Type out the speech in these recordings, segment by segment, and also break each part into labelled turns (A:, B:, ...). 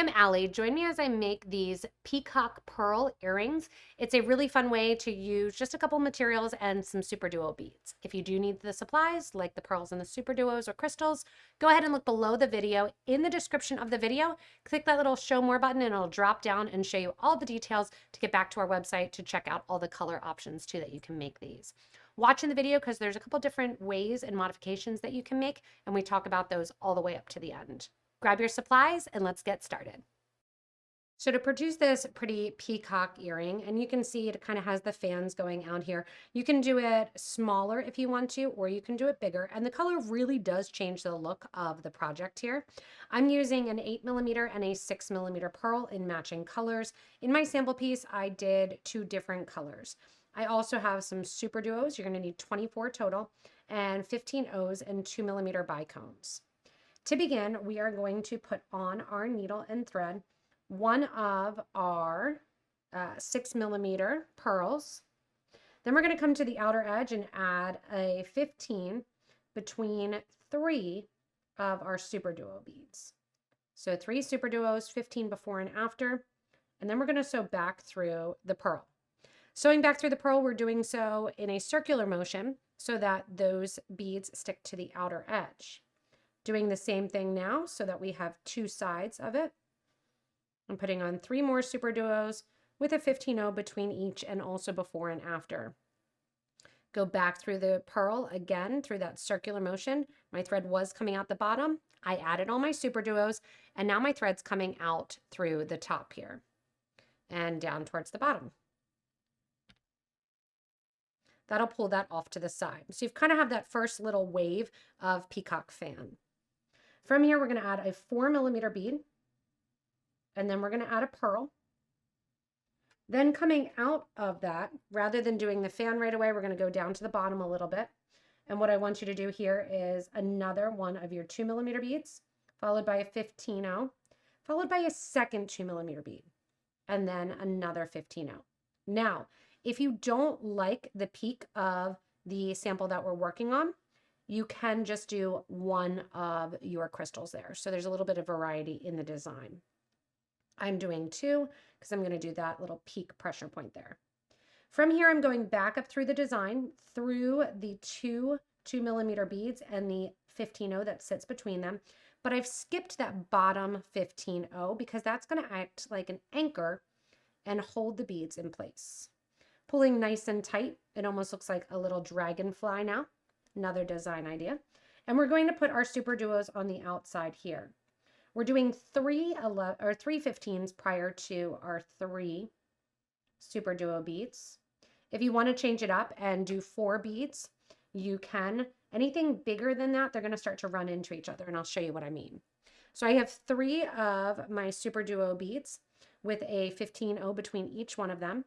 A: I'm Allie. Join me as I make these peacock pearl earrings. It's a really fun way to use just a couple materials and some SuperDuo beads. If you do need the supplies, like the pearls and the SuperDuos or crystals, go ahead and look below the video. In the description of the video, click that little show more button and it'll drop down and show you all the details to get back to our website to check out all the color options too that you can make these. Watch in the video because there's a couple different ways and modifications that you can make, and we talk about those all the way up to the end. Grab your supplies and let's get started. So to produce this pretty peacock earring, and you can see it kind of has the fans going out here. You can do it smaller if you want to, or you can do it bigger. And the color really does change the look of the project here. I'm using an 8mm and a 6mm pearl in matching colors. In my sample piece, I did 2 different colors. I also have some SuperDuos. You're going to need 24 total, and 15 O's and 2mm Bicones. To begin, we are going to put on our needle and thread one of our 6mm pearls. Then we're going to come to the outer edge and add a 15 between 3 of our SuperDuo beads. So 3 SuperDuos, 15 before and after, and then we're going to sew back through the pearl. Sewing back through the pearl, we're doing so in a circular motion so that those beads stick to the outer edge. Doing the same thing now so that we have 2 sides of it. I'm putting on 3 more SuperDuos with a 15-0 between each and also before and after. Go back through the pearl again through that circular motion. My thread was coming out the bottom. I added all my SuperDuos, and now my thread's coming out through the top here and down towards the bottom. That'll pull that off to the side. So you kind of have that first little wave of peacock fan. From here, we're going to add a 4mm bead, and then we're going to add a pearl. Then coming out of that, rather than doing the fan right away, we're going to go down to the bottom a little bit. And what I want you to do here is another one of your 2mm beads, followed by a 15-0, followed by a second 2mm bead, and then another 15-0. Now, if you don't like the peak of the sample that we're working on, you can just do one of your crystals there. So there's a little bit of variety in the design. I'm doing 2 because I'm going to do that little peak pressure point there. From here, I'm going back up through the design through the 2 2mm beads and the 15-0 that sits between them. But I've skipped that bottom 15-0 because that's going to act like an anchor and hold the beads in place. Pulling nice and tight, it almost looks like a little dragonfly now. Another design idea. And we're going to put our SuperDuos on the outside here. We're doing 3 15s prior to our 3 SuperDuo beads. If you want to change it up and do 4 beads, you can. Anything bigger than that, they're going to start to run into each other, and I'll show you what I mean. So I have 3 of my SuperDuo beads with a 15-0 between each one of them,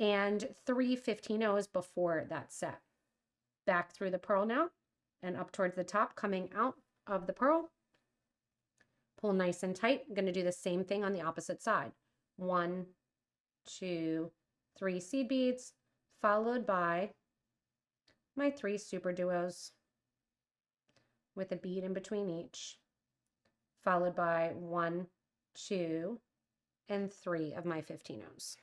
A: and 3 15-0s before that set. Back through the pearl now and up towards the top, coming out of the pearl. Pull nice and tight. I'm going to do the same thing on the opposite side. 1, 2, 3 seed beads, followed by my 3 SuperDuos with a bead in between each, followed by 1, 2, and 3 of my 15-0s.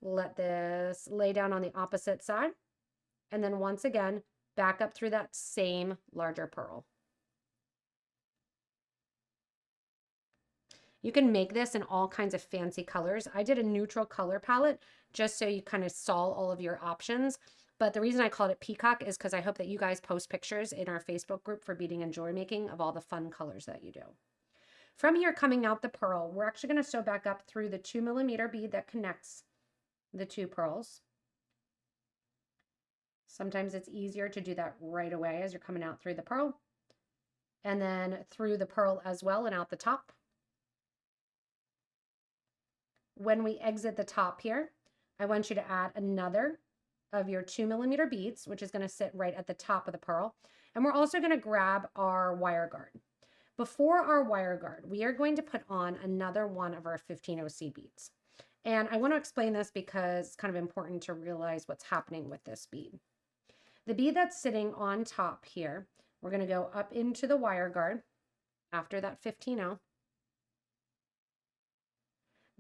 A: Let this lay down on the opposite side, and then once again, back up through that same larger pearl. You can make this in all kinds of fancy colors. I did a neutral color palette just so you kind of saw all of your options. But the reason I called it peacock is because I hope that you guys post pictures in our Facebook group for beading and jewelry making of all the fun colors that you do. From here, coming out the pearl, we're actually going to sew back up through the 2mm bead that connects the 2 pearls. Sometimes it's easier to do that right away as you're coming out through the pearl, and then through the pearl as well and out the top. When we exit the top here, I want you to add another of your 2mm beads, which is going to sit right at the top of the pearl. And we're also going to grab our wire guard. Before our wire guard, we are going to put on another one of our 15-0 seed beads. And I want to explain this because it's kind of important to realize what's happening with this bead. The bead that's sitting on top here, we're going to go up into the wire guard, after that 15-0,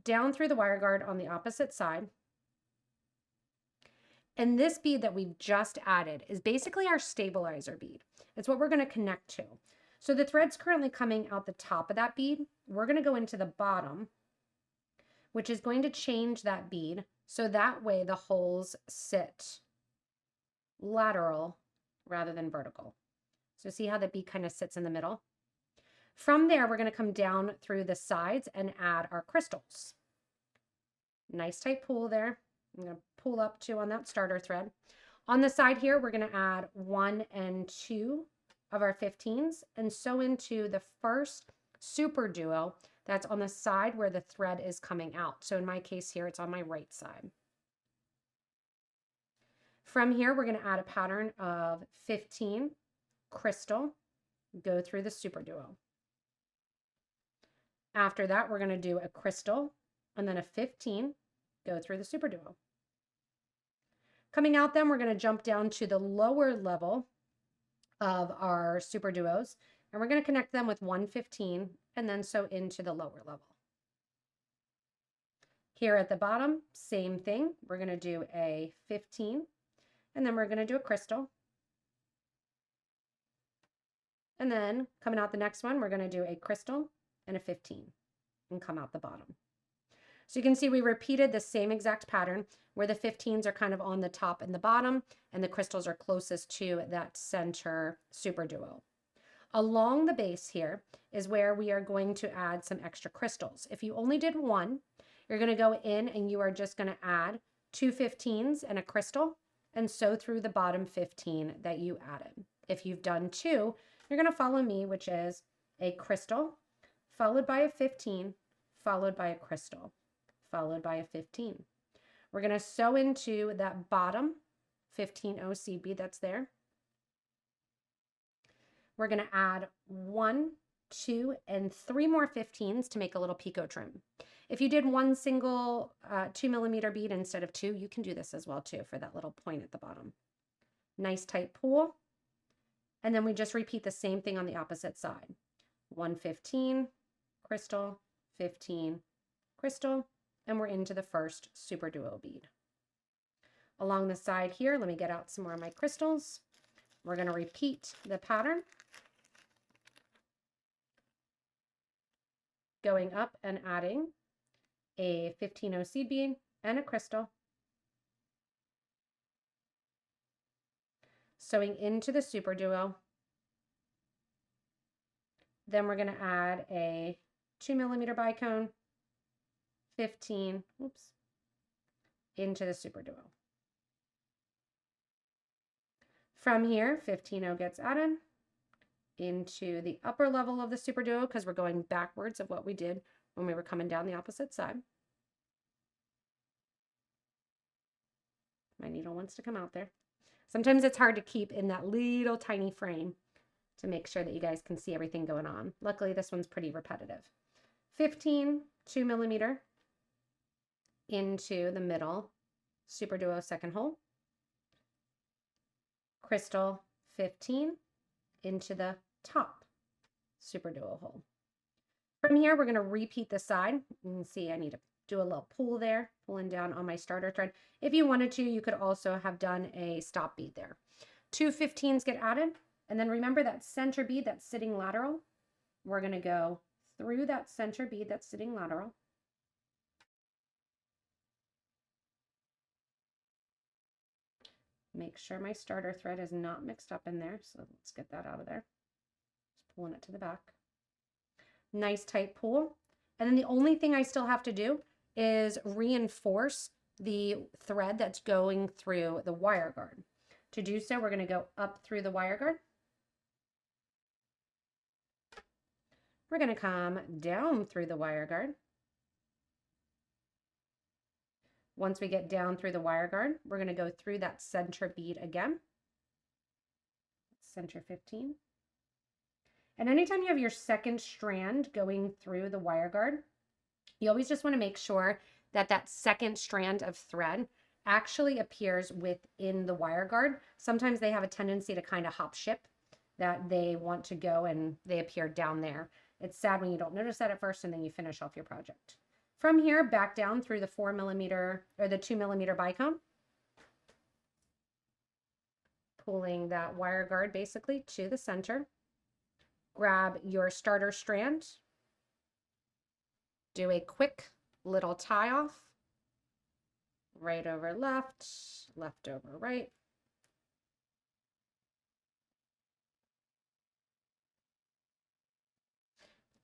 A: down through the wire guard on the opposite side. And this bead that we've just added is basically our stabilizer bead. It's what we're going to connect to. So the thread's currently coming out the top of that bead. We're going to go into the bottom, which is going to change that bead so that way the holes sit lateral rather than vertical. So see how the bead kind of sits in the middle? From there, we're going to come down through the sides and add our crystals. Nice tight pull there. I'm going to pull up 2 on that starter thread. On the side here, we're going to add 1 and 2 of our 15s and sew into the first SuperDuo that's on the side where the thread is coming out. So in my case here, it's on my right side. From here, we're going to add a pattern of 15 crystal, go through the SuperDuo. After that, we're going to do a crystal and then a 15, go through the SuperDuo. Coming out then, we're going to jump down to the lower level of our SuperDuos, and we're going to connect them with 115 and then sew into the lower level. Here at the bottom, same thing. We're going to do a 15, and then we're going to do a crystal. And then coming out the next one, we're going to do a crystal and a 15 and come out the bottom. So you can see we repeated the same exact pattern where the 15s are kind of on the top and the bottom and the crystals are closest to that center SuperDuo. Along the base here is where we are going to add some extra crystals. If you only did 1, you're going to go in and you are just going to add 2 15s and a crystal and sew through the bottom 15 that you added. If you've done 2, you're going to follow me, which is a crystal followed by a 15 followed by a crystal followed by a 15. We're going to sew into that bottom 15-0 seed bead that's there. We're going to add 1, 2, and 3 more 15s to make a little picot trim. If you did one single 2mm bead instead of 2, you can do this as well too for that little point at the bottom. Nice tight pull. And then we just repeat the same thing on the opposite side. 1 15, crystal, 15, crystal, and we're into the first SuperDuo bead. Along the side here, let me get out some more of my crystals. We're going to repeat the pattern, going up and adding a 15-0 seed bead and a crystal, sewing into the SuperDuo. Then we're going to add a 2mm bicone, 15, into the SuperDuo. From here, 15-0 gets added into the upper level of the SuperDuo because we're going backwards of what we did when we were coming down the opposite side. My needle wants to come out there. Sometimes it's hard to keep in that little tiny frame to make sure that you guys can see everything going on. Luckily, this one's pretty repetitive. 15, 2mm into the middle SuperDuo second hole. Crystal 15 into the top SuperDuo hole. From here, we're going to repeat the side. You can see I need to do a little pull there, pulling down on my starter thread. If you wanted to, you could also have done a stop bead there. 2 15s get added, and then remember that center bead that's sitting lateral. We're going to go through that center bead that's sitting lateral. Make sure my starter thread is not mixed up in there, so let's get that out of there. Just pulling it to the back. Nice tight pull. And then the only thing I still have to do is reinforce the thread that's going through the wire guard. To do so, we're going to go up through the wire guard. We're going to come down through the wire guard. Once we get down through the wire guard, we're going to go through that center bead again. Center 15. And anytime you have your second strand going through the wire guard, you always just want to make sure that that second strand of thread actually appears within the wire guard. Sometimes they have a tendency to kind of hop ship. that they want to go and they appear down there. It's sad when you don't notice that at first and then you finish off your project. From here, back down through the 4mm or the 2mm bicone, pulling that wire guard basically to the center. Grab your starter strand, do a quick little tie off, right over left, left over right.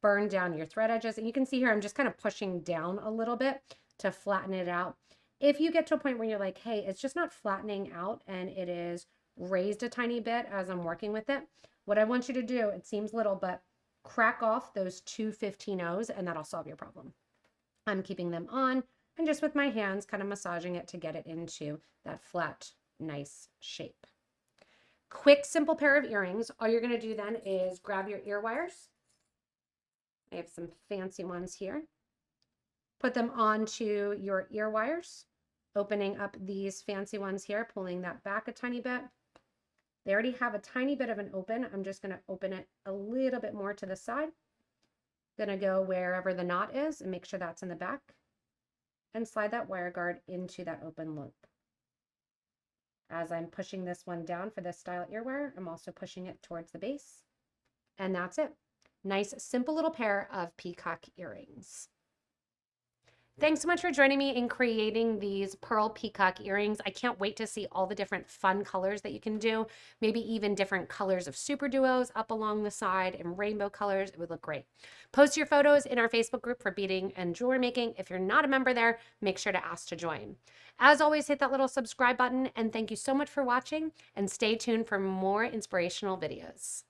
A: Burn down your thread edges. And you can see here, I'm just kind of pushing down a little bit to flatten it out. If you get to a point where you're like, hey, it's just not flattening out and it is raised a tiny bit as I'm working with it, what I want you to do, it seems little, but crack off those 2 15-0s and that'll solve your problem. I'm keeping them on and just with my hands kind of massaging it to get it into that flat, nice shape. Quick, simple pair of earrings. All you're going to do then is grab your ear wires. I have some fancy ones here. Put them onto your ear wires, opening up these fancy ones here, pulling that back a tiny bit. They already have a tiny bit of an open. I'm just going to open it a little bit more to the side. Going to go wherever the knot is and make sure that's in the back and slide that wire guard into that open loop. As I'm pushing this one down for this style ear wire, I'm also pushing it towards the base. And that's it. Nice, simple little pair of peacock earrings. Thanks so much for joining me in creating these pearl peacock earrings. I can't wait to see all the different fun colors that you can do. Maybe even different colors of SuperDuos up along the side and rainbow colors. It would look great. Post your photos in our Facebook group for beading and jewelry making. If you're not a member there, make sure to ask to join. As always, hit that little subscribe button and thank you so much for watching and stay tuned for more inspirational videos.